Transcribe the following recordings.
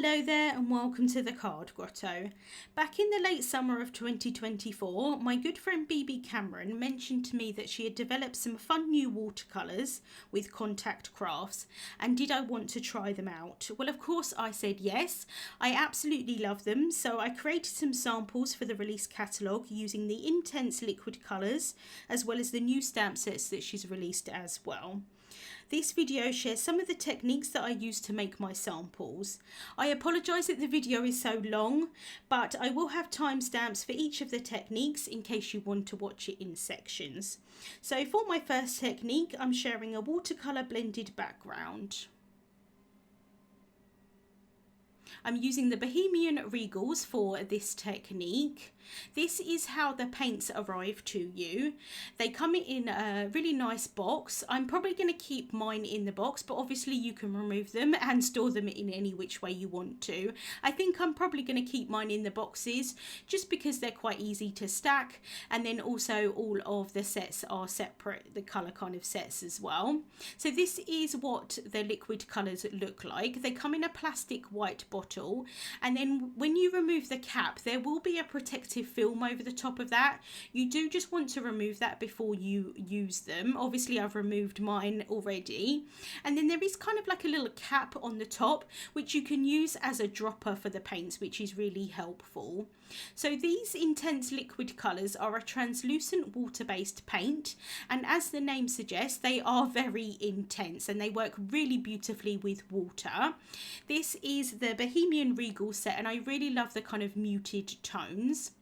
Hello there and welcome to the Card Grotto. Back in the late summer of 2024, my good friend Bibi Cameron mentioned to me that she had developed some fun new watercolours with contact crafts, and did I want to try them out? Well, of course I said yes. I absolutely love them, so I created some samples for the release catalogue using the intense liquid colours as well as the new stamp sets that she's released as well. This video shares some of the techniques that I use to make my samples. I apologise that the video is so long, but I will have timestamps for each of the techniques in case you want to watch it in sections. So for my first technique, I'm sharing a watercolour blended background. I'm using the Bohemian Regals for this technique. This is how the paints arrive to you. They come in a really nice box. I'm probably going to keep mine in the box, but obviously you can remove them and store them in any which way you want to. I think I'm probably going to keep mine in the boxes just because they're quite easy to stack, and then also all of the sets are separate, the colour kind of sets as well. So this is what the liquid colours look like. They come in a plastic white bottle, and then when you remove the cap there will be a protective film over the top of that. You do just want to remove that before you use them. Obviously I've removed mine already, and then there is kind of like a little cap on the top which you can use as a dropper for the paints, which is really helpful. So these intense liquid colours are a translucent water-based paint, and as the name suggests, they are very intense and they work really beautifully with water. This is the Bohemian Regal set, and I really love the kind of muted tones.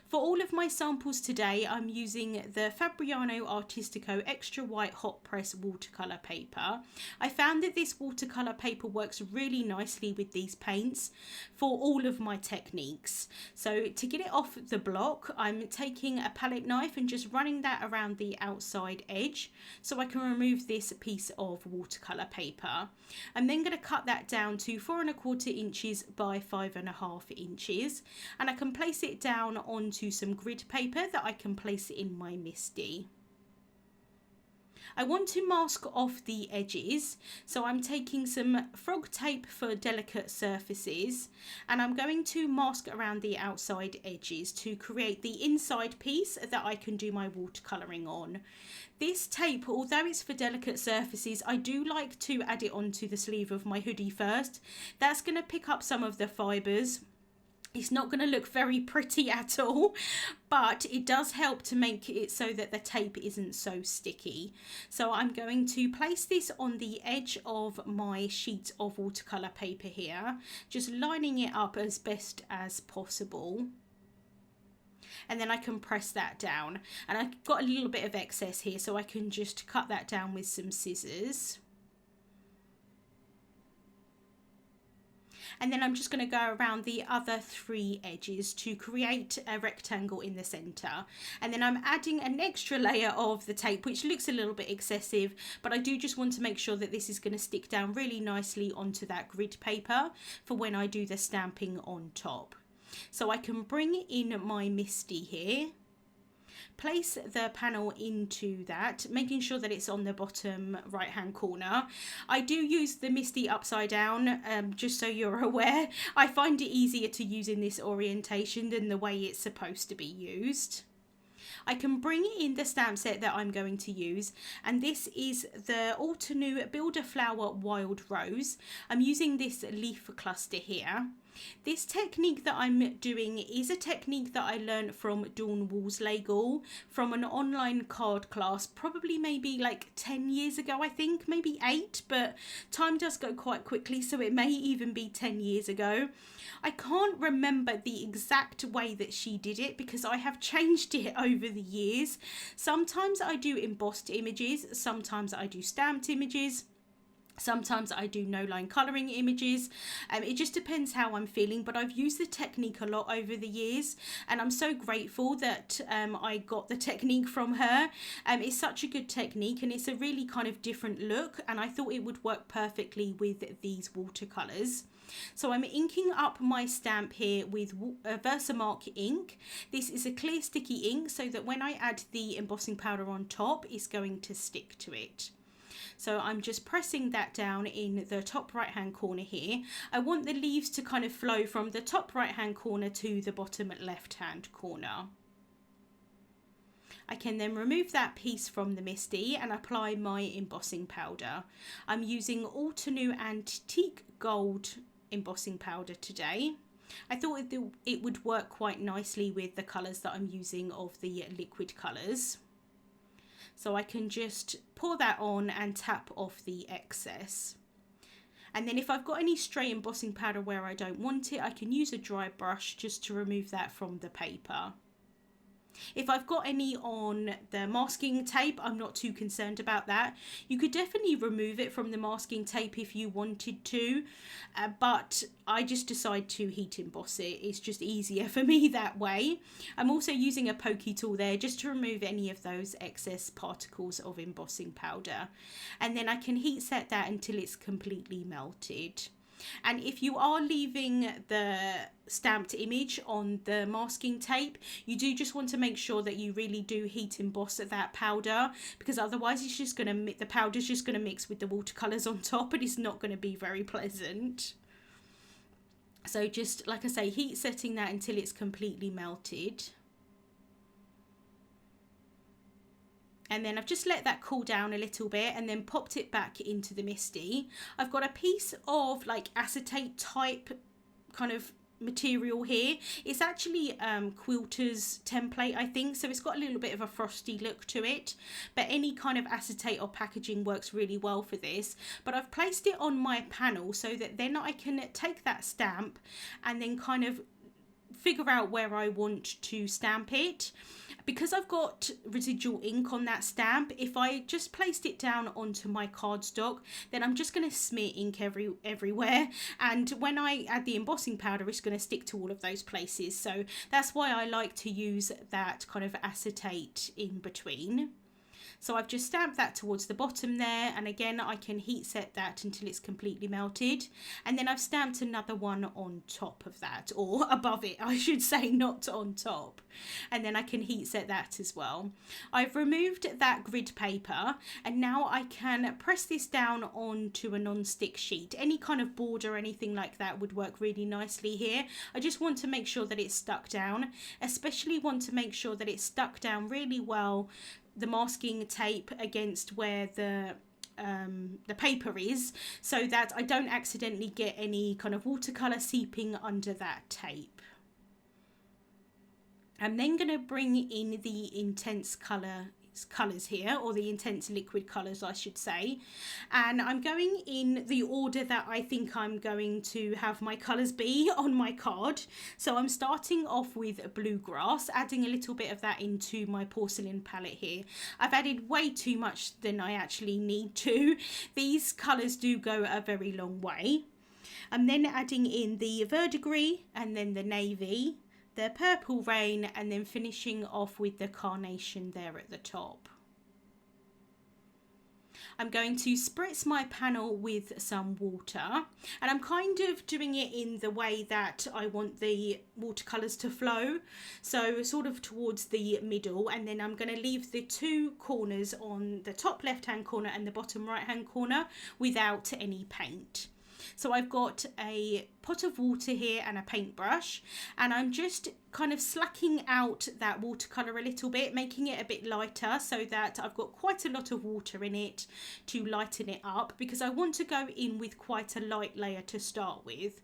For all of my samples today, I'm using the Fabriano Artistico Extra White Hot Press watercolour paper. I found that this watercolour paper works really nicely with these paints for all of my techniques. So to get it off the block, I'm taking a palette knife and just running that around the outside edge so I can remove this piece of watercolour paper. I'm then going to cut that down to 4¼ inches by 5½ inches, and I can place it down onto some grid paper that I can place in my MISTI. I want to mask off the edges, so I'm taking some frog tape for delicate surfaces, and I'm going to mask around the outside edges to create the inside piece that I can do my watercolouring on. This tape, although it's for delicate surfaces, I do like to add it onto the sleeve of my hoodie first. That's going to pick up some of the fibres. It's not going to look very pretty at all, but it does help to make it so that the tape isn't so sticky. So I'm going to place this on the edge of my sheet of watercolour paper here, just lining it up as best as possible. And then I can press that down, and I've got a little bit of excess here, so I can just cut that down with some scissors. And then I'm just going to go around the other 3 edges to create a rectangle in the centre. And then I'm adding an extra layer of the tape, which looks a little bit excessive, but I do just want to make sure that this is going to stick down really nicely onto that grid paper for when I do the stamping on top. So I can bring in my MISTI here, place the panel into that, making sure that it's on the bottom right hand corner. I do use the MISTI upside down, just so you're aware. I find it easier to use in this orientation than the way it's supposed to be used. I can bring in the stamp set that I'm going to use, and this is the Altenew Builder Flower Wild Rose. I'm using this leaf cluster here. This technique that I'm doing is a technique that I learned from Dawn Walls-Legal from an online card class, probably maybe like 10 years ago, I think, maybe 8, but time does go quite quickly, so it may even be 10 years ago. I can't remember the exact way that she did it because I have changed it over the years. Sometimes I do embossed images, sometimes I do stamped images. Sometimes I do no-line colouring images. It just depends how I'm feeling, but I've used the technique a lot over the years, and I'm so grateful that I got the technique from her. It's such a good technique, and it's a really kind of different look, and I thought it would work perfectly with these watercolours. So I'm inking up my stamp here with Versamark ink. This is a clear sticky ink so that when I add the embossing powder on top, it's going to stick to it. So I'm just pressing that down in the top right hand corner here. I want the leaves to kind of flow from the top right hand corner to the bottom left hand corner. I can then remove that piece from the MISTI and apply my embossing powder. I'm using Altenew Antique Gold embossing powder today. I thought it would work quite nicely with the colours that I'm using of the liquid colours. So I can just pour that on and tap off the excess. And then if I've got any stray embossing powder where I don't want it, I can use a dry brush just to remove that from the paper. If I've got any on the masking tape, I'm not too concerned about that. You could definitely remove it from the masking tape if you wanted to, but I just decide to heat emboss it. It's just easier for me that way. I'm also using a pokey tool there just to remove any of those excess particles of embossing powder. And then I can heat set that until it's completely melted. And if you are leaving the stamped image on the masking tape, you do just want to make sure that you really do heat emboss that powder, because otherwise it's just going to, the powder's just going to mix with the watercolors on top and it's not going to be very pleasant. So just, like I say, heat setting that until it's completely melted. And then I've just let that cool down a little bit and then popped it back into the MISTI. I've got a piece of like acetate type kind of material here. It's actually quilter's template, I think, so it's got a little bit of a frosty look to it, but any kind of acetate or packaging works really well for this. But I've placed it on my panel so that then I can take that stamp and then kind of figure out where I want to stamp it. Because I've got residual ink on that stamp, if I just placed it down onto my cardstock, then I'm just going to smear ink everywhere. And when I add the embossing powder, it's going to stick to all of those places. So that's why I like to use that kind of acetate in between. So I've just stamped that towards the bottom there, and again I can heat set that until it's completely melted, and then I've stamped another one on top of that, or above it I should say, not on top, and then I can heat set that as well. I've removed that grid paper and now I can press this down onto a non-stick sheet. Any kind of board or anything like that would work really nicely here. I just want to make sure that it's stuck down, especially want to make sure that it's stuck down really well, the masking tape against where the paper is, so that I don't accidentally get any kind of watercolour seeping under that tape. I'm then going to bring in the intense colours here, or the intense liquid colours I should say, and I'm going in the order that I think I'm going to have my colours be on my card. So I'm starting off with bluegrass, adding a little bit of that into my porcelain palette here. I've added way too much than I actually need to. These colours do go a very long way. I'm then adding in the verdigris and then the navy, the purple rain, and then finishing off with the carnation there at the top. I'm going to spritz my panel with some water, and I'm kind of doing it in the way that I want the watercolours to flow, so sort of towards the middle, and then I'm going to leave the two corners on the top left hand corner and the bottom right hand corner without any paint. So I've got a pot of water here and a paintbrush, and I'm just kind of slacking out that watercolour a little bit, making it a bit lighter so that I've got quite a lot of water in it to lighten it up, because I want to go in with quite a light layer to start with.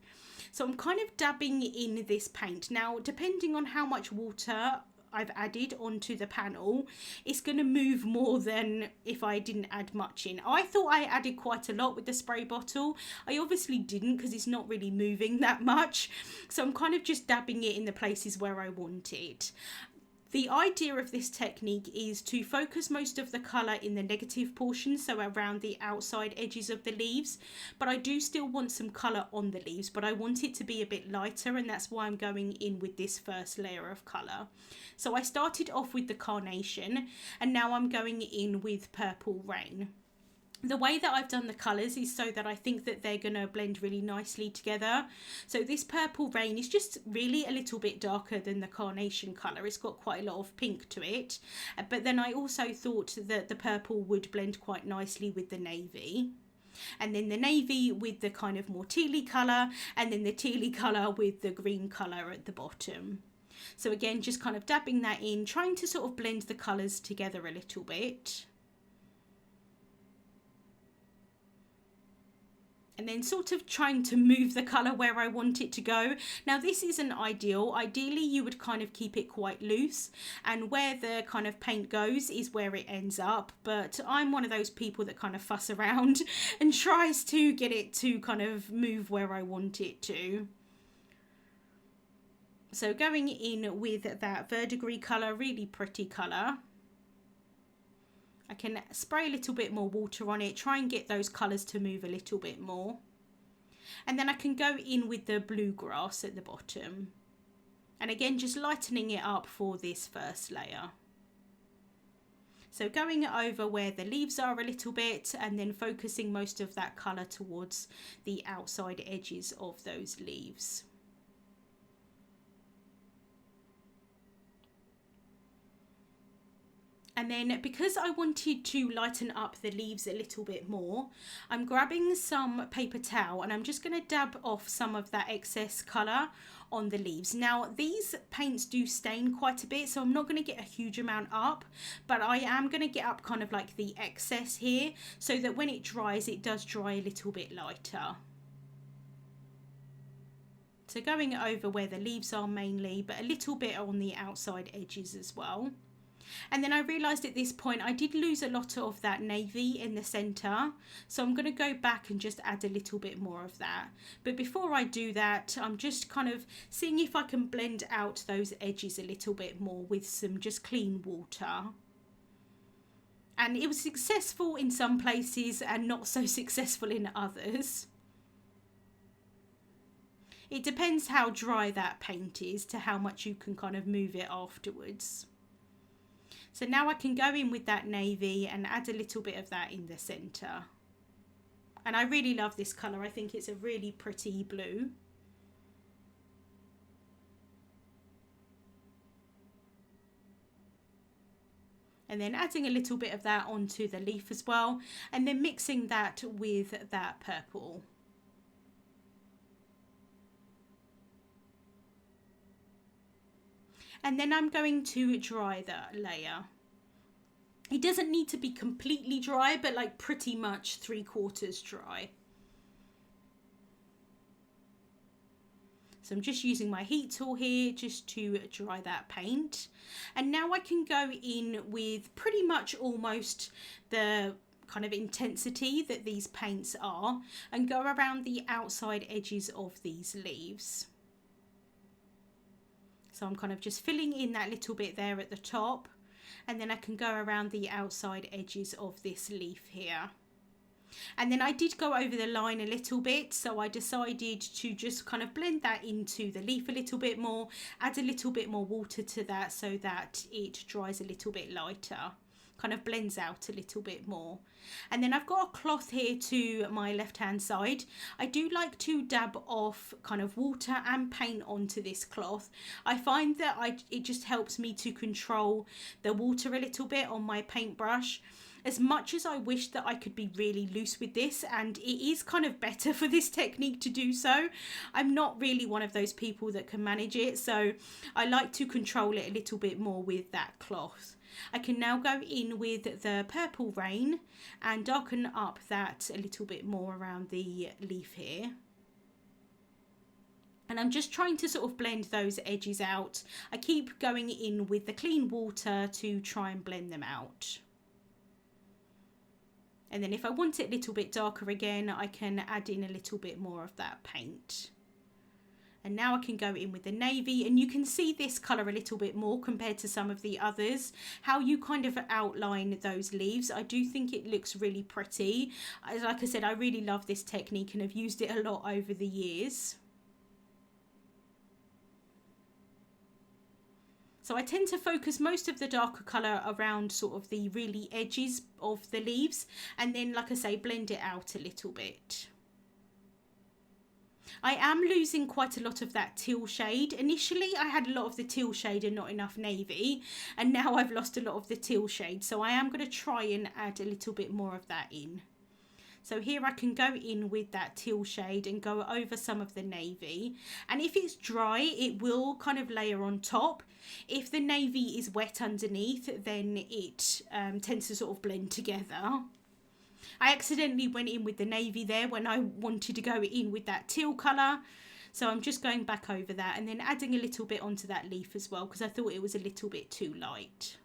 So I'm kind of dabbing in this paint. Now, depending on how much water I've added onto the panel, it's going to move more than if I didn't add much in. I thought I added quite a lot with the spray bottle. I obviously didn't, because it's not really moving that much. So I'm kind of just dabbing it in the places where I want it. The idea of this technique is to focus most of the colour in the negative portion, so around the outside edges of the leaves, but I do still want some colour on the leaves, but I want it to be a bit lighter, and that's why I'm going in with this first layer of colour. So I started off with the carnation, and now I'm going in with purple rain. The way that I've done the colours is so that I think that they're going to blend really nicely together. So this Purple Rain is just really a little bit darker than the carnation colour. It's got quite a lot of pink to it. But then I also thought that the purple would blend quite nicely with the navy. And then the navy with the kind of more tealy colour, and then the tealy colour with the green colour at the bottom. So again, just kind of dabbing that in, trying to sort of blend the colours together a little bit. And then sort of trying to move the colour where I want it to go. Now this isn't ideal. Ideally you would kind of keep it quite loose, and where the kind of paint goes is where it ends up. But I'm one of those people that kind of fuss around and tries to get it to kind of move where I want it to. So going in with that verdigris colour, really pretty colour. I can spray a little bit more water on it, try and get those colours to move a little bit more. And then I can go in with the bluegrass at the bottom. And again, just lightening it up for this first layer. So going over where the leaves are a little bit, and then focusing most of that colour towards the outside edges of those leaves. And then because I wanted to lighten up the leaves a little bit more, I'm grabbing some paper towel and I'm just going to dab off some of that excess colour on the leaves. Now these paints do stain quite a bit, so I'm not going to get a huge amount up, but I am going to get up kind of like the excess here, so that when it dries, it does dry a little bit lighter. So going over where the leaves are mainly, but a little bit on the outside edges as well. And then I realised at this point I did lose a lot of that navy in the centre, so I'm going to go back and just add a little bit more of that. But before I do that, I'm just kind of seeing if I can blend out those edges a little bit more with some just clean water. And it was successful in some places and not so successful in others. It depends how dry that paint is to how much you can kind of move it afterwards. So now I can go in with that navy and add a little bit of that in the centre. And I really love this colour. I think it's a really pretty blue. And then adding a little bit of that onto the leaf as well. And then mixing that with that purple. And then I'm going to dry that layer. It doesn't need to be completely dry, but like pretty much 3/4 dry. So I'm just using my heat tool here just to dry that paint. And now I can go in with pretty much almost the kind of intensity that these paints are and go around the outside edges of these leaves. So I'm kind of just filling in that little bit there at the top, and then I can go around the outside edges of this leaf here. And then I did go over the line a little bit, so I decided to just kind of blend that into the leaf a little bit more, add a little bit more water to that so that it dries a little bit lighter, kind of blends out a little bit more. And then I've got a cloth here to my left hand side. I do like to dab off kind of water and paint onto this cloth. I find that it just helps me to control the water a little bit on my paintbrush. As much as I wish that I could be really loose with this, and it is kind of better for this technique to do so, I'm not really one of those people that can manage it, so I like to control it a little bit more with that cloth. I can now go in with the Purple Rain and darken up that a little bit more around the leaf here. And I'm just trying to sort of blend those edges out. I keep going in with the clean water to try and blend them out. And then if I want it a little bit darker again, I can add in a little bit more of that paint. And now I can go in with the navy, and you can see this colour a little bit more compared to some of the others, how you kind of outline those leaves. I do think it looks really pretty. Like I said, I really love this technique and have used it a lot over the years. So I tend to focus most of the darker colour around sort of the really edges of the leaves, and then, like I say, blend it out a little bit. I am losing quite a lot of that teal shade. Initially I had a lot of the teal shade and not enough navy, and now I've lost a lot of the teal shade, so I am going to try and add a little bit more of that in. So here I can go in with that teal shade and go over some of the navy, and if it's dry it will kind of layer on top. If the navy is wet underneath, then it tends to sort of blend together. I accidentally went in with the navy there when I wanted to go in with that teal colour. So I'm just going back over that and then adding a little bit onto that leaf as well, because I thought it was a little bit too light.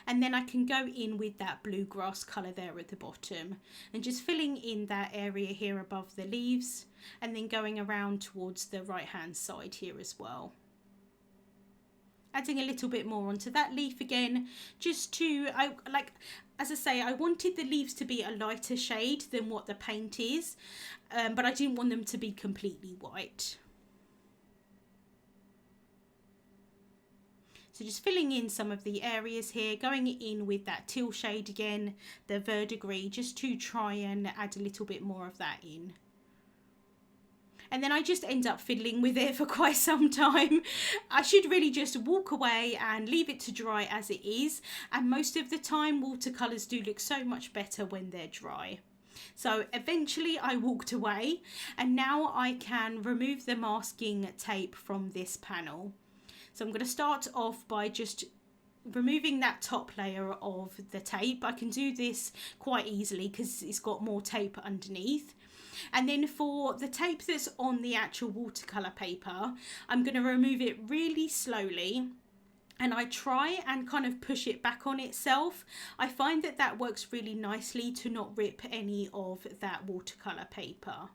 And then I can go in with that bluegrass colour there at the bottom and just filling in that area here above the leaves, and then going around towards the right hand side here as well. Adding a little bit more onto that leaf again, just to, as I say, I wanted the leaves to be a lighter shade than what the paint is, but I didn't want them to be completely white. So just filling in some of the areas here, going in with that teal shade again, the verdigris, just to try and add a little bit more of that in. And then I just end up fiddling with it for quite some time. I should really just walk away and leave it to dry as it is. And most of the time watercolours do look so much better when they're dry. So eventually I walked away, and now I can remove the masking tape from this panel. So I'm going to start off by just removing that top layer of the tape. I can do this quite easily because it's got more tape underneath. And then for the tape that's on the actual watercolour paper, I'm going to remove it really slowly, and I try and kind of push it back on itself. I find that that works really nicely to not rip any of that watercolour paper.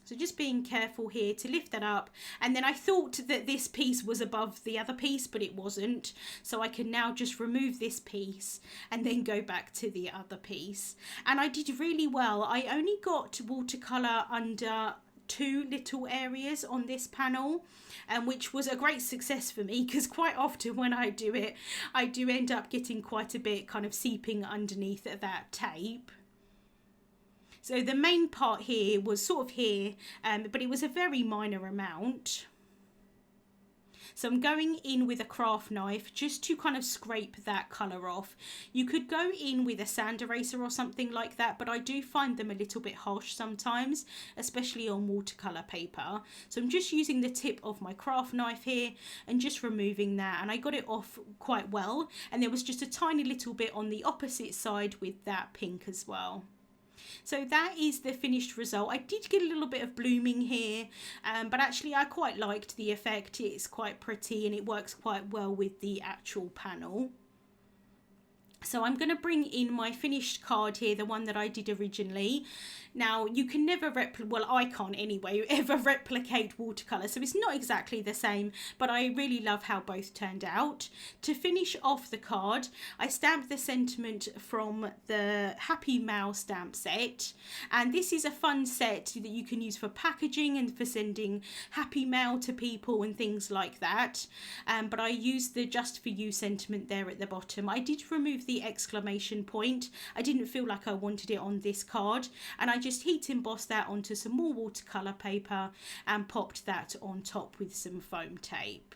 So just being careful here to lift that up, and then I thought that this piece was above the other piece, but it wasn't. So I can now just remove this piece and then go back to the other piece. And I did really well. I only got watercolour under 2 little areas on this panel, which was a great success for me, because quite often when I do it, I do end up getting quite a bit kind of seeping underneath that tape. So the main part here was sort of here, but it was a very minor amount. So I'm going in with a craft knife just to kind of scrape that colour off. You could go in with a sand eraser or something like that, but I do find them a little bit harsh sometimes, especially on watercolour paper. So I'm just using the tip of my craft knife here and just removing that, and I got it off quite well. And there was just a tiny little bit on the opposite side with that pink as well. So that is the finished result. I did get a little bit of blooming here, but actually I quite liked the effect. It's quite pretty and it works quite well with the actual panel. So I'm going to bring in my finished card here, the one that I did originally. Now you can never well, I can't anyway, ever replicate watercolour, so it's not exactly the same, but I really love how both turned out. To finish off the card, I stamped the sentiment from the Happy Mail stamp set, and this is a fun set that you can use for packaging and for sending happy mail to people and things like that. But I used the Just For You sentiment there at the bottom. I did remove the exclamation point. I didn't feel like I wanted it on this card, and I just heat embossed that onto some more watercolour paper and popped that on top with some foam tape.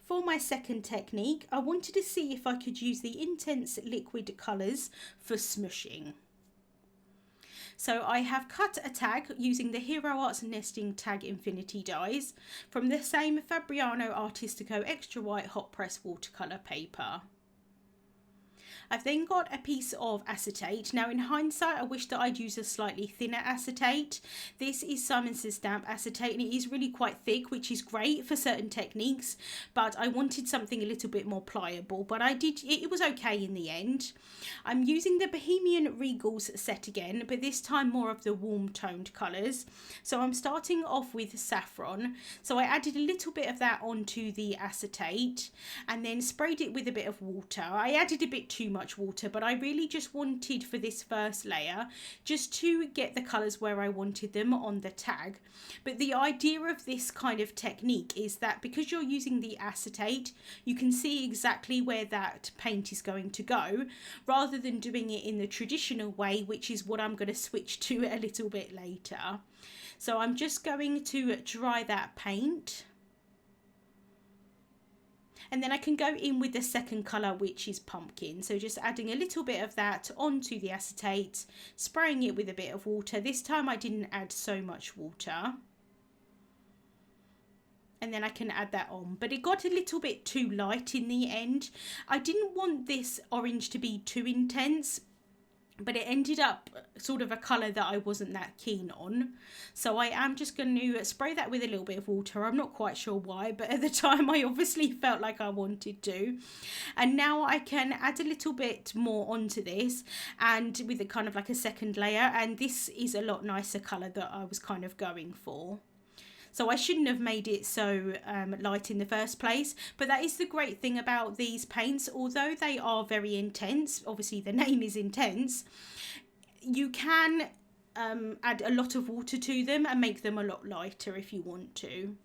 For my second technique, I wanted to see if I could use the intense liquid colours for smooshing. So I have cut a tag using the Hero Arts Nesting Tag Infinity dies from the same Fabriano Artistico Extra White Hot Press watercolour paper. I've then got a piece of acetate. Now in hindsight I wish that I'd used a slightly thinner acetate. This is Simon Says Stamp acetate and it is really quite thick, which is great for certain techniques, but I wanted something a little bit more pliable, but it was okay in the end. I'm using the Bohemian Regals set again, but this time more of the warm toned colours. So I'm starting off with saffron, so I added a little bit of that onto the acetate and then sprayed it with a bit of water. I added a bit too much water, but I really just wanted for this first layer just to get the colours where I wanted them on the tag. But the idea of this kind of technique is that because you're using the acetate, you can see exactly where that paint is going to go, rather than doing it in the traditional way, which is what I'm going to switch to a little bit later. So I'm just going to dry that paint. And then I can go in with the second colour, which is pumpkin. So just adding a little bit of that onto the acetate, spraying it with a bit of water. This time I didn't add so much water. And then I can add that on. But it got a little bit too light in the end. I didn't want this orange to be too intense, but it ended up sort of a colour that I wasn't that keen on. So I am just going to spray that with a little bit of water. I'm not quite sure why, but at the time I obviously felt like I wanted to. And now I can add a little bit more onto this, and with a kind of like a second layer, and this is a lot nicer colour that I was kind of going for. So I shouldn't have made it so light in the first place, but that is the great thing about these paints. Although they are very intense, obviously the name is intense, you can add a lot of water to them and make them a lot lighter if you want to.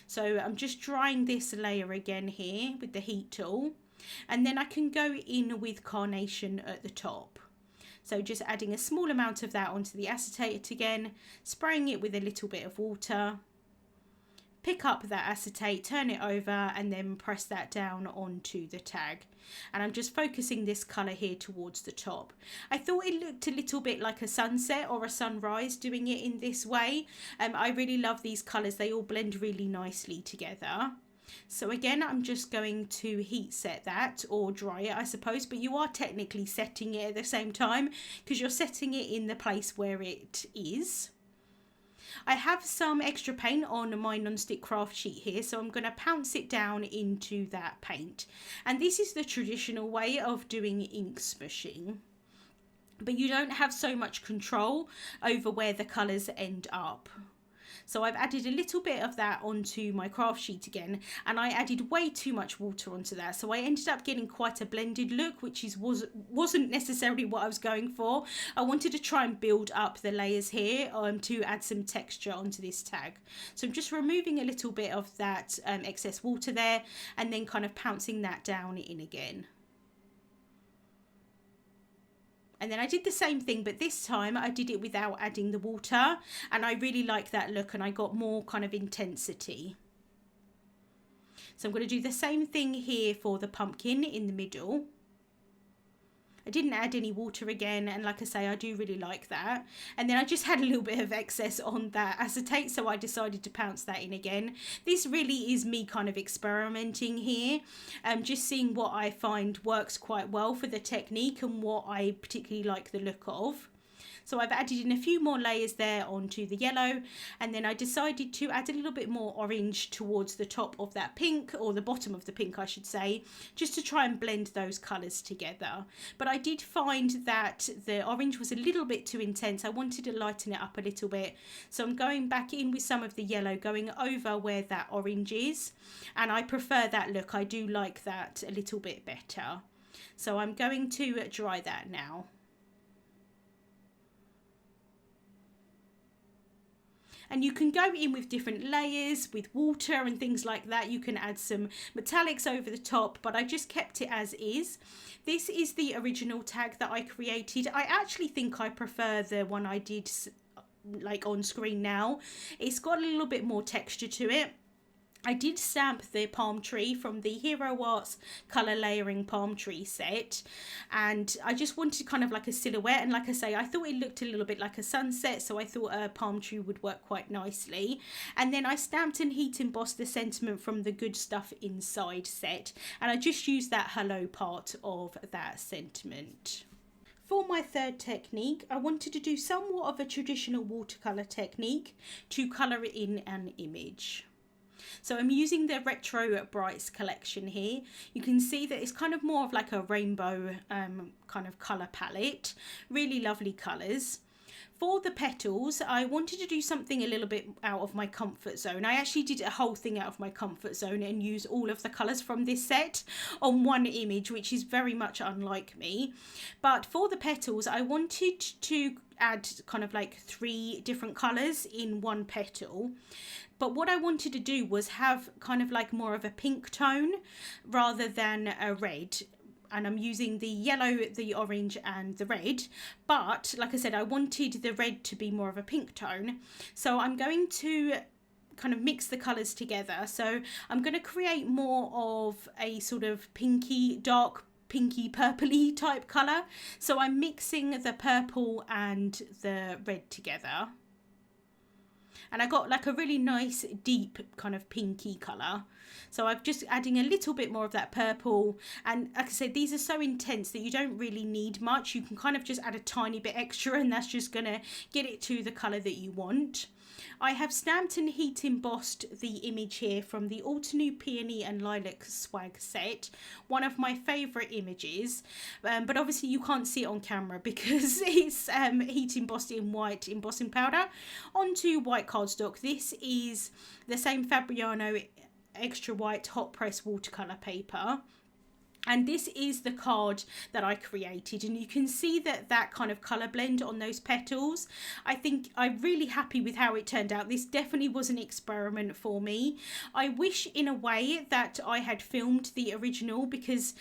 So I'm just drying this layer again here with the heat tool, and then I can go in with carnation at the top. So just adding a small amount of that onto the acetate again, spraying it with a little bit of water. Pick up that acetate, turn it over, and then press that down onto the tag. And I'm just focusing this colour here towards the top. I thought it looked a little bit like a sunset or a sunrise doing it in this way. I really love these colours. They all blend really nicely together. So again, I'm just going to heat set that, or dry it I suppose, but you are technically setting it at the same time because you're setting it in the place where it is. I have some extra paint on my non-stick craft sheet here, so I'm going to pounce it down into that paint. And this is the traditional way of doing ink smooshing, but you don't have so much control over where the colours end up. So I've added a little bit of that onto my craft sheet again, and I added way too much water onto that. So I ended up getting quite a blended look, which wasn't necessarily what I was going for. I wanted to try and build up the layers here to add some texture onto this tag. So I'm just removing a little bit of that excess water there, and then kind of pouncing that down in again. And then I did the same thing, but this time I did it without adding the water, and I really like that look, and I got more kind of intensity. So I'm going to do the same thing here for the pumpkin in the middle. I didn't add any water again, and like I say, I do really like that. And then I just had a little bit of excess on that acetate, so I decided to pounce that in again. This really is me kind of experimenting here, just seeing what I find works quite well for the technique and what I particularly like the look of. So I've added in a few more layers there onto the yellow, and then I decided to add a little bit more orange towards the top of that pink, or the bottom of the pink I should say, just to try and blend those colours together. But I did find that the orange was a little bit too intense. I wanted to lighten it up a little bit, so I'm going back in with some of the yellow, going over where that orange is, and I prefer that look. I do like that a little bit better. So I'm going to dry that now. And you can go in with different layers, with water and things like that. You can add some metallics over the top, but I just kept it as is. This is the original tag that I created. I actually think I prefer the one I did like on screen now. It's got a little bit more texture to it. I did stamp the palm tree from the Hero Arts colour layering palm tree set, and I just wanted kind of like a silhouette, and like I say, I thought it looked a little bit like a sunset, so I thought a palm tree would work quite nicely. And then I stamped and heat embossed the sentiment from the Good Stuff Inside set, and I just used that hello part of that sentiment. For my third technique, I wanted to do somewhat of a traditional watercolour technique to colour in an image. So I'm using the Retro Brights collection here. You can see that it's kind of more of like a rainbow kind of colour palette. Really lovely colours. For the petals, I wanted to do something a little bit out of my comfort zone. I actually did a whole thing out of my comfort zone and use all of the colours from this set on one image, which is very much unlike me. But for the petals, I wanted to add kind of like 3 different colours in one petal. But what I wanted to do was have kind of like more of a pink tone rather than a red. And I'm using the yellow, the orange and the red. But like I said, I wanted the red to be more of a pink tone. So I'm going to kind of mix the colours together. So I'm going to create more of a sort of pinky, dark pinky purpley type colour. So I'm mixing the purple and the red together. And I got like a really nice deep kind of pinky colour. So I'm just adding a little bit more of that purple. And like I said, these are so intense that you don't really need much. You can kind of just add a tiny bit extra and that's just going to get it to the colour that you want. I have stamped and heat embossed the image here from the Altenew Peony and Lilac swag set. One of my favourite images. But obviously you can't see it on camera because it's heat embossed in white embossing powder onto white cardstock. This is the same Fabriano extra white hot press watercolour paper. And this is the card that I created, and you can see that kind of colour blend on those petals. I think I'm really happy with how it turned out. This definitely was an experiment for me. I wish in a way that I had filmed the original, because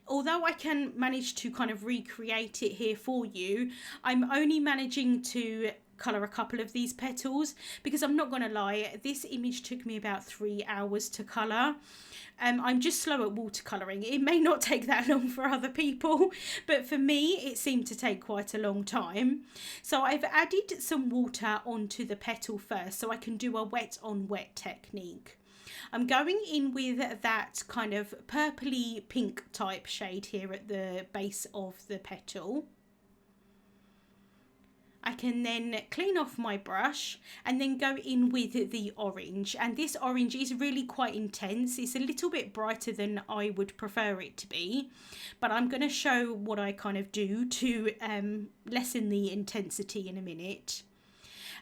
although I can manage to kind of recreate it here for you, I'm only managing to colour a couple of these petals, because I'm not going to lie, this image took me about 3 hours to colour. I'm just slow at watercolouring. It may not take that long for other people, but for me it seemed to take quite a long time. So I've added some water onto the petal first so I can do a wet on wet technique. I'm going in with that kind of purpley pink type shade here at the base of the petal. I can then clean off my brush and then go in with the orange, and this orange is really quite intense. It's a little bit brighter than I would prefer it to be, but I'm going to show what I kind of do to lessen the intensity in a minute.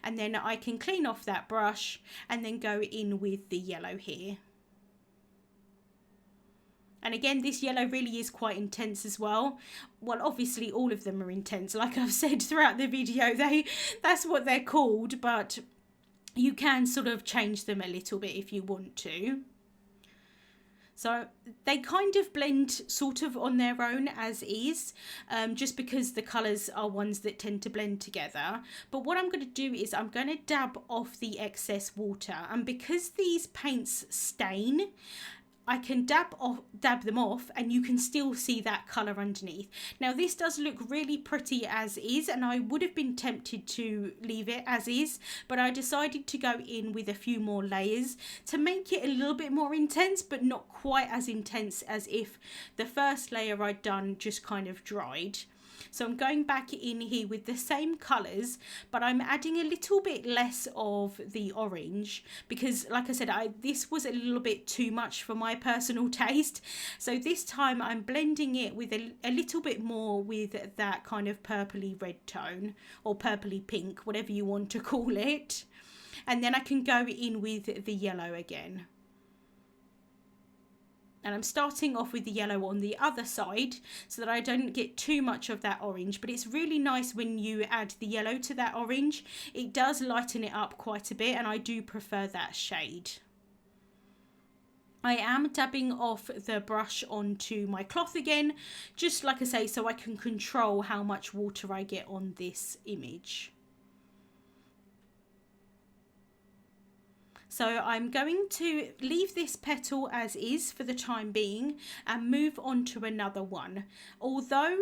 And then I can clean off that brush and then go in with the yellow here. And again, this yellow really is quite intense as well. Well, obviously all of them are intense. Like I've said throughout the video, that's what they're called, but you can sort of change them a little bit if you want to. So they kind of blend sort of on their own as is, just because the colours are ones that tend to blend together. But what I'm going to do is I'm going to dab off the excess water. And because these paints stain, I can dab them off and you can still see that colour underneath. Now this does look really pretty as is, and I would have been tempted to leave it as is, but I decided to go in with a few more layers to make it a little bit more intense, but not quite as intense as if the first layer I'd done just kind of dried. So I'm going back in here with the same colours, but I'm adding a little bit less of the orange because, like I said, this was a little bit too much for my personal taste. So this time I'm blending it with a little bit more with that kind of purpley red tone, or purpley pink, whatever you want to call it. And then I can go in with the yellow again. And I'm starting off with the yellow on the other side so that I don't get too much of that orange. But it's really nice when you add the yellow to that orange. It does lighten it up quite a bit, and I do prefer that shade. I am dabbing off the brush onto my cloth again, just like I say, so I can control how much water I get on this image. So I'm going to leave this petal as is for the time being and move on to another one. Although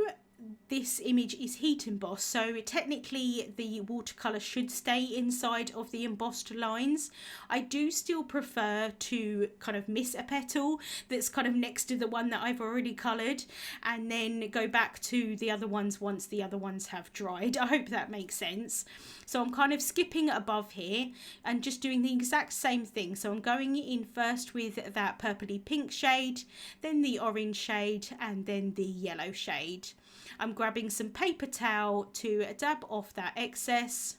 this image is heat embossed, so technically the watercolour should stay inside of the embossed lines, I do still prefer to kind of miss a petal that's kind of next to the one that I've already coloured and then go back to the other ones once the other ones have dried. I hope that makes sense. So I'm kind of skipping above here and just doing the exact same thing. So I'm going in first with that purpley pink shade, then the orange shade, and then the yellow shade. I'm grabbing some paper towel to dab off that excess.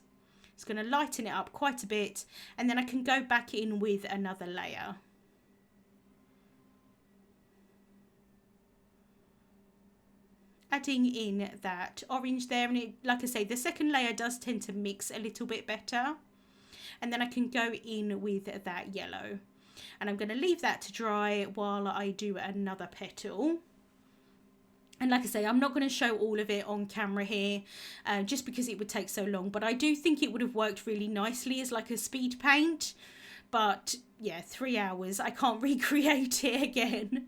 It's going to lighten it up quite a bit, and then I can go back in with another layer. Adding in that orange there, and it, like I say, the second layer does tend to mix a little bit better. And then I can go in with that yellow, and I'm going to leave that to dry while I do another petal. And like I say, I'm not going to show all of it on camera here, just because it would take so long. But I do think it would have worked really nicely as like a speed paint. But yeah, 3 hours, I can't recreate it again.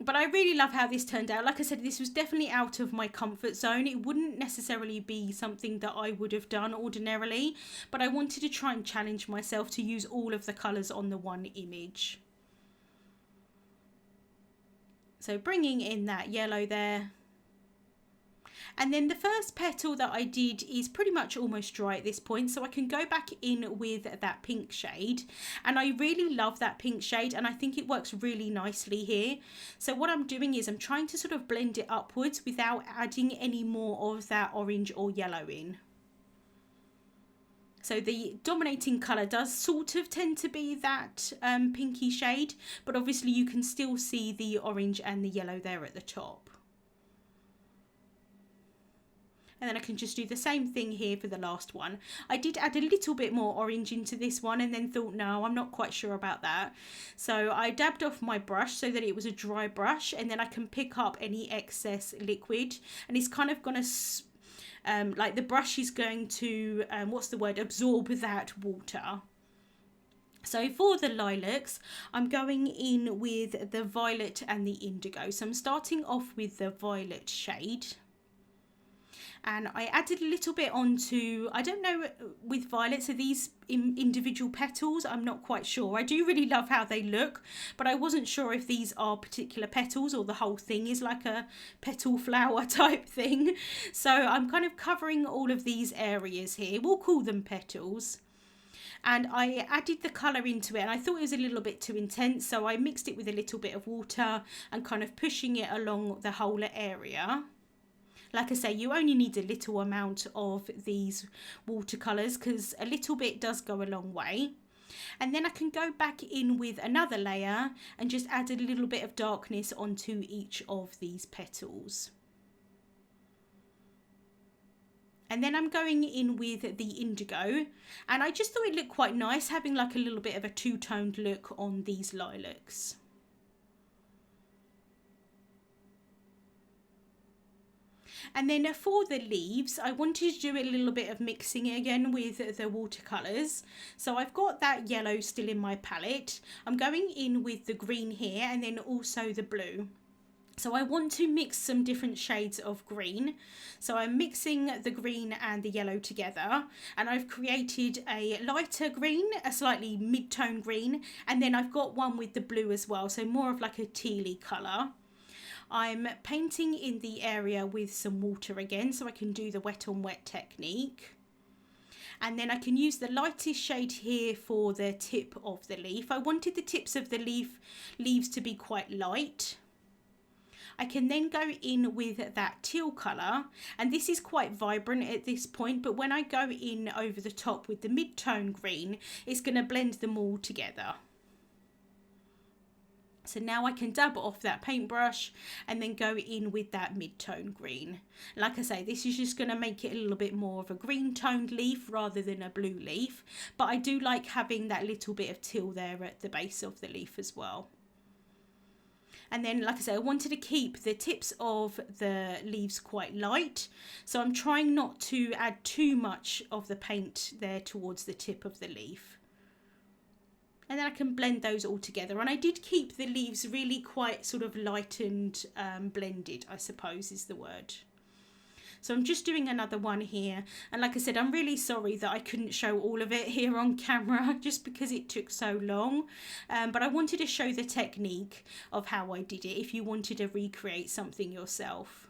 But I really love how this turned out. Like I said, this was definitely out of my comfort zone. It wouldn't necessarily be something that I would have done ordinarily, but I wanted to try and challenge myself to use all of the colours on the one image. So bringing in that yellow there. And then the first petal that I did is pretty much almost dry at this point, so I can go back in with that pink shade. And I really love that pink shade, and I think it works really nicely here. So what I'm doing is I'm trying to sort of blend it upwards without adding any more of that orange or yellow in. So the dominating colour does sort of tend to be that pinky shade, but obviously you can still see the orange and the yellow there at the top. And then I can just do the same thing here for the last one. I did add a little bit more orange into this one and then thought, no, I'm not quite sure about that. So I dabbed off my brush so that it was a dry brush, and then I can pick up any excess liquid, and it's kind of going to, like the brush is going to, absorb that water. So for the lilacs, I'm going in with the violet and the indigo. So I'm starting off with the violet shade. And I added a little bit onto, I don't know, with violets, are these individual petals? I'm not quite sure. I do really love how they look, but I wasn't sure if these are particular petals or the whole thing is like a petal flower type thing. So I'm kind of covering all of these areas here. We'll call them petals. And I added the colour into it, and I thought it was a little bit too intense, so I mixed it with a little bit of water and kind of pushing it along the whole area. Like I say, you only need a little amount of these watercolours because a little bit does go a long way. And then I can go back in with another layer and just add a little bit of darkness onto each of these petals. And then I'm going in with the indigo, and I just thought it looked quite nice having like a little bit of a two-toned look on these lilacs. And then for the leaves, I wanted to do a little bit of mixing again with the watercolours. So I've got that yellow still in my palette. I'm going in with the green here and then also the blue. So I want to mix some different shades of green. So I'm mixing the green and the yellow together, and I've created a lighter green, a slightly mid-tone green, and then I've got one with the blue as well, so more of like a tealy colour. I'm painting in the area with some water again, so I can do the wet on wet technique. And then I can use the lightest shade here for the tip of the leaf. I wanted the tips of the leaves to be quite light. I can then go in with that teal colour, and this is quite vibrant at this point, but when I go in over the top with the mid-tone green, it's going to blend them all together. So now I can dab off that paintbrush and then go in with that mid-tone green. Like I say, this is just going to make it a little bit more of a green toned leaf rather than a blue leaf, but I do like having that little bit of teal there at the base of the leaf as well. And then, like I say, I wanted to keep the tips of the leaves quite light. So I'm trying not to add too much of the paint there towards the tip of the leaf. And then I can blend those all together. And I did keep the leaves really quite sort of light and blended, I suppose is the word. So I'm just doing another one here. And like I said, I'm really sorry that I couldn't show all of it here on camera just because it took so long. But I wanted to show the technique of how I did it if you wanted to recreate something yourself.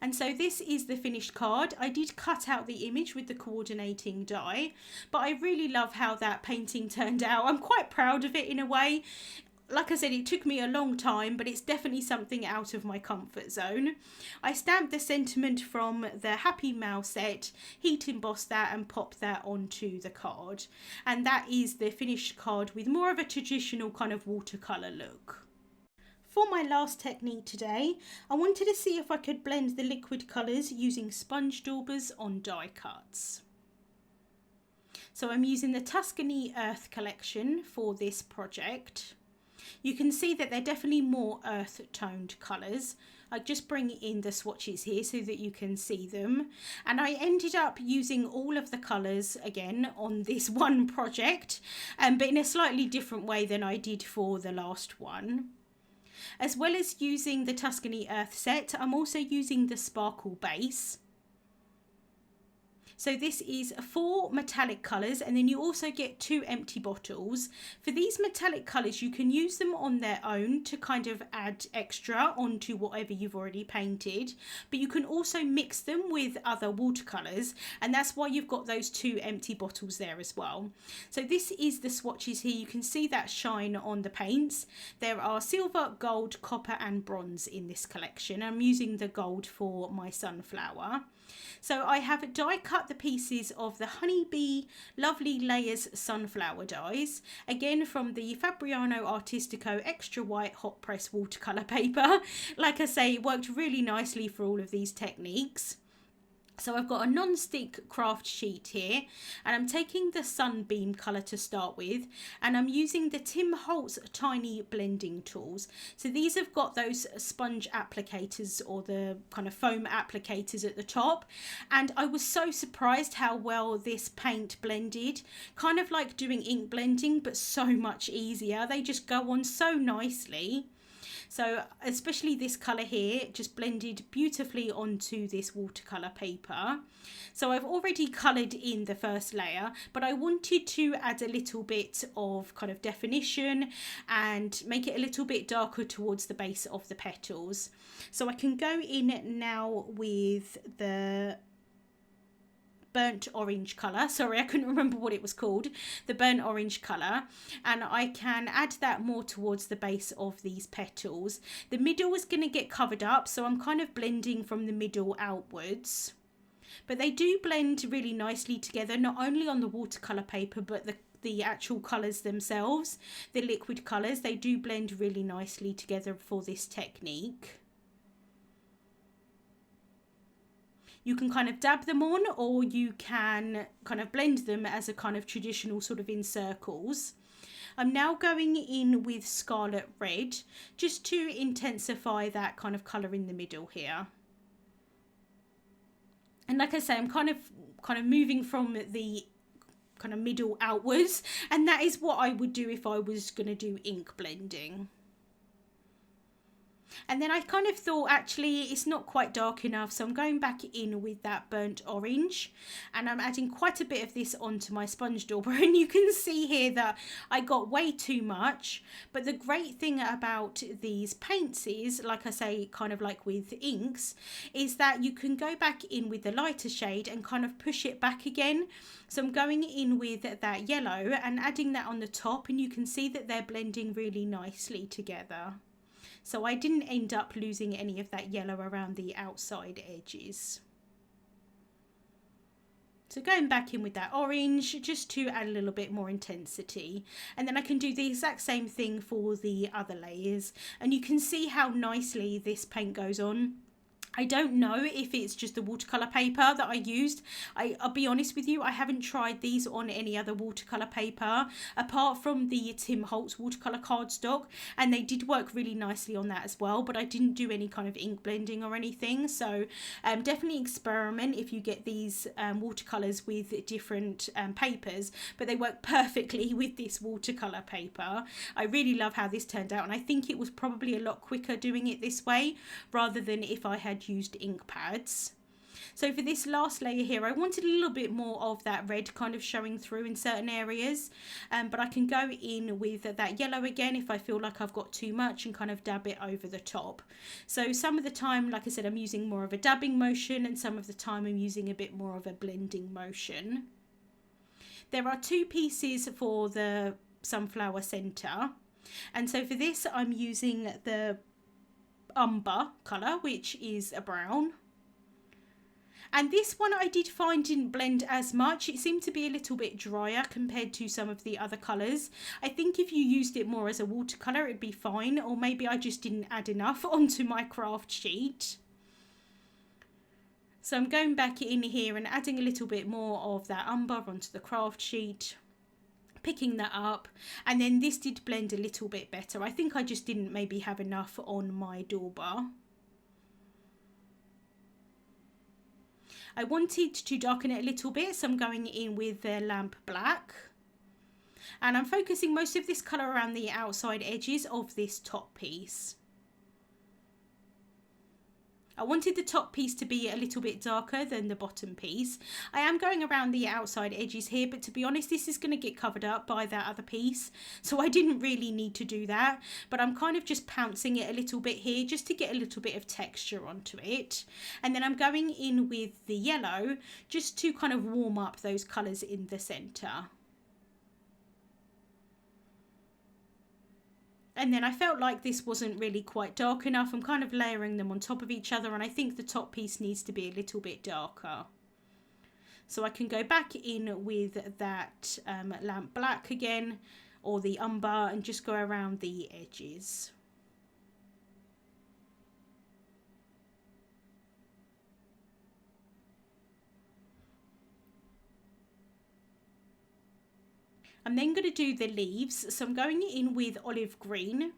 And so this is the finished card. I did cut out the image with the coordinating die, but I really love how that painting turned out. I'm quite proud of it in a way. Like I said, it took me a long time, but it's definitely something out of my comfort zone. I stamped the sentiment from the Happy Mail set, heat embossed that and popped that onto the card. And that is the finished card with more of a traditional kind of watercolour look. For my last technique today, I wanted to see if I could blend the liquid colours using sponge daubers on die cuts. So I'm using the Tuscany Earth collection for this project. You can see that they're definitely more earth toned colours. I just bring in the swatches here so that you can see them. And I ended up using all of the colours again on this one project, but in a slightly different way than I did for the last one. As well as using the Tuscany Earth set, I'm also using the sparkle base. So this is 4 metallic colours, and then you also get 2 empty bottles. For these metallic colours, you can use them on their own to kind of add extra onto whatever you've already painted, but you can also mix them with other watercolours, and that's why you've got those 2 empty bottles there as well. So this is the swatches here. You can see that shine on the paints. There are silver, gold, copper and bronze in this collection. I'm using the gold for my sunflower. So I have die cut the pieces of the Honeybee Lovely Layers sunflower dies, again from the Fabriano Artistico extra white hot press watercolour paper. Like I say, it worked really nicely for all of these techniques. So I've got a non-stick craft sheet here, and I'm taking the Sunbeam colour to start with, and I'm using the Tim Holtz tiny blending tools. So these have got those sponge applicators, or the kind of foam applicators at the top, and I was so surprised how well this paint blended. Kind of like doing ink blending, but so much easier. They just go on so nicely. So especially this colour here just blended beautifully onto this watercolour paper. So I've already coloured in the first layer, but I wanted to add a little bit of kind of definition and make it a little bit darker towards the base of the petals. So I can go in now with the burnt orange colour. Sorry, I couldn't remember what it was called. The burnt orange colour, and I can add that more towards the base of these petals. The middle is going to get covered up, so I'm kind of blending from the middle outwards. But they do blend really nicely together, not only on the watercolour paper, but the actual colours themselves, the liquid colours, they do blend really nicely together for this technique. You can kind of dab them on, or you can kind of blend them as a kind of traditional sort of in circles. I'm now going in with Scarlet Red just to intensify that kind of colour in the middle here. And like I say, I'm kind of moving from the kind of middle outwards, and that is what I would do if I was going to do ink blending. And then I kind of thought, actually, it's not quite dark enough, so I'm going back in with that burnt orange, and I'm adding quite a bit of this onto my sponge dauber, and you can see here that I got way too much. But the great thing about these paints is, like I say, kind of like with inks, is that you can go back in with the lighter shade and kind of push it back again. So I'm going in with that yellow and adding that on the top, and you can see that they're blending really nicely together. So I didn't end up losing any of that yellow around the outside edges. So going back in with that orange just to add a little bit more intensity. And then I can do the exact same thing for the other layers. And you can see how nicely this paint goes on. I don't know if it's just the watercolour paper that I used. I'll be honest with you, I haven't tried these on any other watercolour paper apart from the Tim Holtz watercolour cardstock, and they did work really nicely on that as well, but I didn't do any kind of ink blending or anything. So definitely experiment if you get these watercolours with different papers, but they work perfectly with this watercolour paper. I really love how this turned out, and I think it was probably a lot quicker doing it this way rather than if I had used ink pads. So for this last layer here, I wanted a little bit more of that red kind of showing through in certain areas, but I can go in with that yellow again if I feel like I've got too much and kind of dab it over the top. So some of the time, like I said, I'm using more of a dabbing motion, and some of the time I'm using a bit more of a blending motion. There are two pieces for the sunflower center, and so for this I'm using the umber colour, which is a brown. And this one I did find didn't blend as much. It seemed to be a little bit drier compared to some of the other colours. I think if you used it more as a watercolour it'd be fine, or maybe I just didn't add enough onto my craft sheet. So I'm going back in here and adding a little bit more of that umber onto the craft sheet, picking that up, and then this did blend a little bit better. I think I just didn't maybe have enough on my Dauber. I wanted to darken it a little bit, so I'm going in with the lamp black, and I'm focusing most of this colour around the outside edges of this top piece. I wanted the top piece to be a little bit darker than the bottom piece. I am going around the outside edges here, but to be honest, this is going to get covered up by that other piece, so I didn't really need to do that, but I'm kind of just pouncing it a little bit here just to get a little bit of texture onto it. And then I'm going in with the yellow just to kind of warm up those colours in the centre. And then I felt like this wasn't really quite dark enough. I'm kind of layering them on top of each other, and I think the top piece needs to be a little bit darker. So I can go back in with that lamp black again, or the umber, and just go around the edges. I'm then going to do the leaves, so I'm going in with olive green,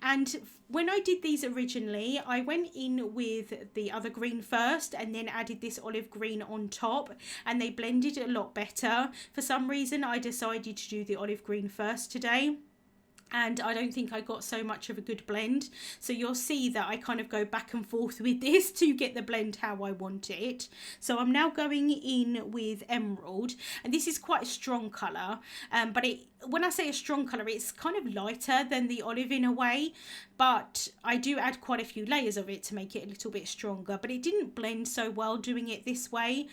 and when I did these originally I went in with the other green first and then added this olive green on top, and they blended a lot better. For some reason I decided to do the olive green first today, and I don't think I got so much of a good blend, so you'll see that I kind of go back and forth with this to get the blend how I want it. So I'm now going in with emerald, and this is quite a strong colour, but when I say a strong colour, it's kind of lighter than the olive in a way, but I do add quite a few layers of it to make it a little bit stronger, but it didn't blend so well doing it this way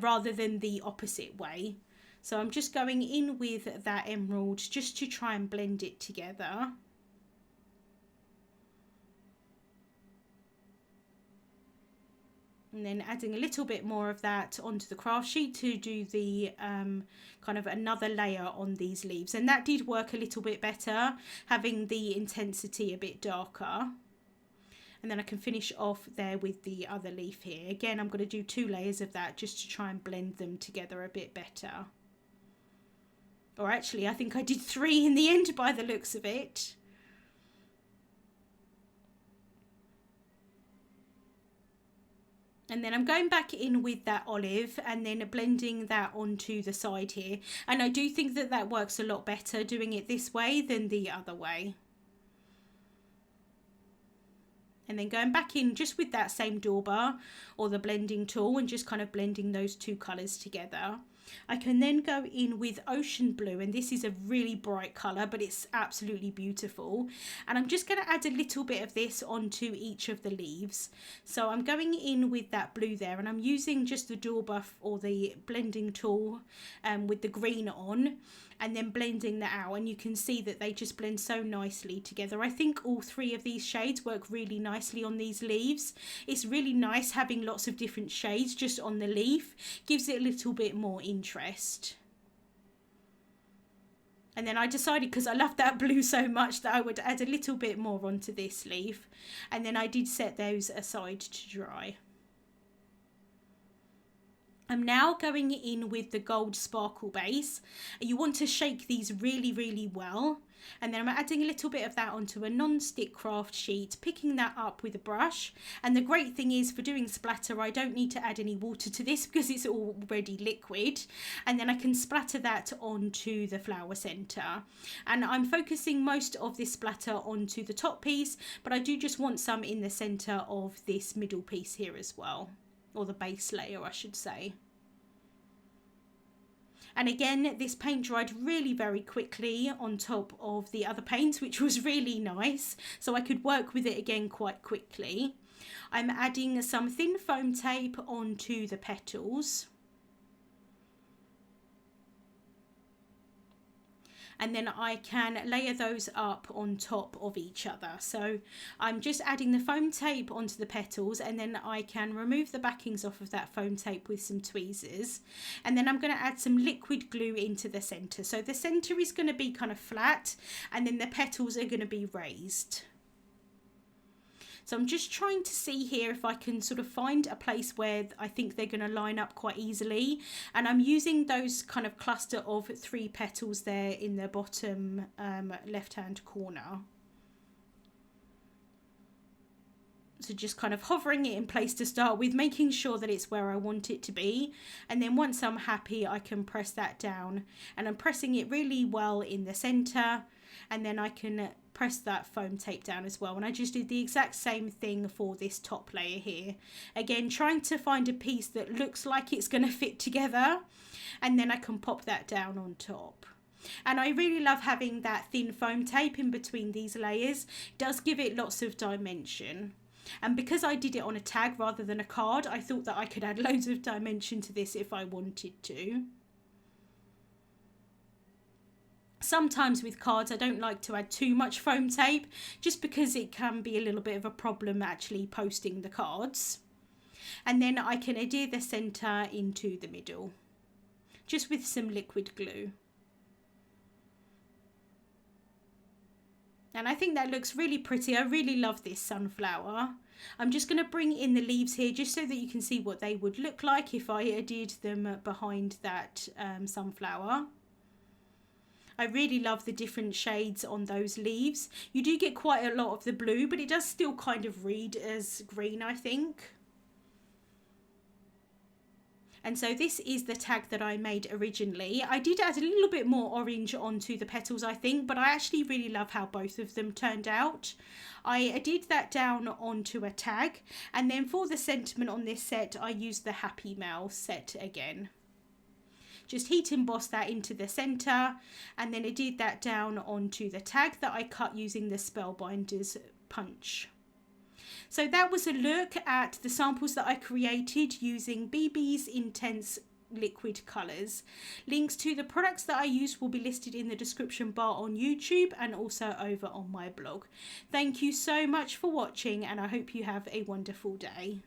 rather than the opposite way. So I'm just going in with that emerald just to try and blend it together. And then adding a little bit more of that onto the craft sheet to do the kind of another layer on these leaves. And that did work a little bit better, having the intensity a bit darker. And then I can finish off there with the other leaf here. Again, I'm going to do 2 layers of that just to try and blend them together a bit better. Or actually, I think I did 3 in the end by the looks of it. And then I'm going back in with that olive and then blending that onto the side here. And I do think that that works a lot better doing it this way than the other way. And then going back in just with that same Dauber or the blending tool and just kind of blending those 2 colours together. I can then go in with ocean blue, and this is a really bright colour, but it's absolutely beautiful. And I'm just going to add a little bit of this onto each of the leaves. So I'm going in with that blue there, and I'm using just the Dauber or the blending tool with the green on, and then blending that out, and you can see that they just blend so nicely together. I think all 3 of these shades work really nicely on these leaves. It's really nice having lots of different shades just on the leaf, gives it a little bit more interest. And then I decided, because I love that blue so much, that I would add a little bit more onto this leaf, and then I did set those aside to dry. I'm now going in with the gold sparkle base. You want to shake these really, really well. And then I'm adding a little bit of that onto a non-stick craft sheet, picking that up with a brush. And the great thing is for doing splatter, I don't need to add any water to this because it's already liquid. And then I can splatter that onto the flower centre. And I'm focusing most of this splatter onto the top piece, but I do just want some in the centre of this middle piece here as well. or the base layer I should say. And again, this paint dried really very quickly on top of the other paints, which was really nice. So I could work with it again quite quickly. I'm adding some thin foam tape onto the petals. And then I can layer those up on top of each other. So I'm just adding the foam tape onto the petals, and then I can remove the backings off of that foam tape with some tweezers. And then I'm going to add some liquid glue into the center. So the center is going to be kind of flat, and then the petals are going to be raised. So I'm just trying to see here if I can sort of find a place where I think they're going to line up quite easily. And I'm using those kind of cluster of 3 petals there in the bottom left-hand corner. So just kind of hovering it in place to start with, making sure that it's where I want it to be. And then once I'm happy, I can press that down. And I'm pressing it really well in the center. And then I can press that foam tape down as well. And I just did the exact same thing for this top layer here. Again, trying to find a piece that looks like it's going to fit together. And then I can pop that down on top. And I really love having that thin foam tape in between these layers. It does give it lots of dimension. And because I did it on a tag rather than a card, I thought that I could add loads of dimension to this if I wanted to. Sometimes with cards I don't like to add too much foam tape, just because it can be a little bit of a problem actually posting the cards. And then I can adhere the centre into the middle, just with some liquid glue. And I think that looks really pretty. I really love this sunflower. I'm just going to bring in the leaves here just so that you can see what they would look like if I adhered them behind that sunflower. I really love the different shades on those leaves. You do get quite a lot of the blue, but it does still kind of read as green, I think. And so this is the tag that I made originally. I did add a little bit more orange onto the petals, I think, but I actually really love how both of them turned out. I adhered that down onto a tag, and then for the sentiment on this set, I used the Happy Mail set again. Just heat emboss that into the center, and then adhered that down onto the tag that I cut using the Spellbinder's punch. So that was a look at the samples that I created using Bibi's Intense liquid colours. Links to the products that I used will be listed in the description bar on YouTube and also over on my blog. Thank you so much for watching, and I hope you have a wonderful day.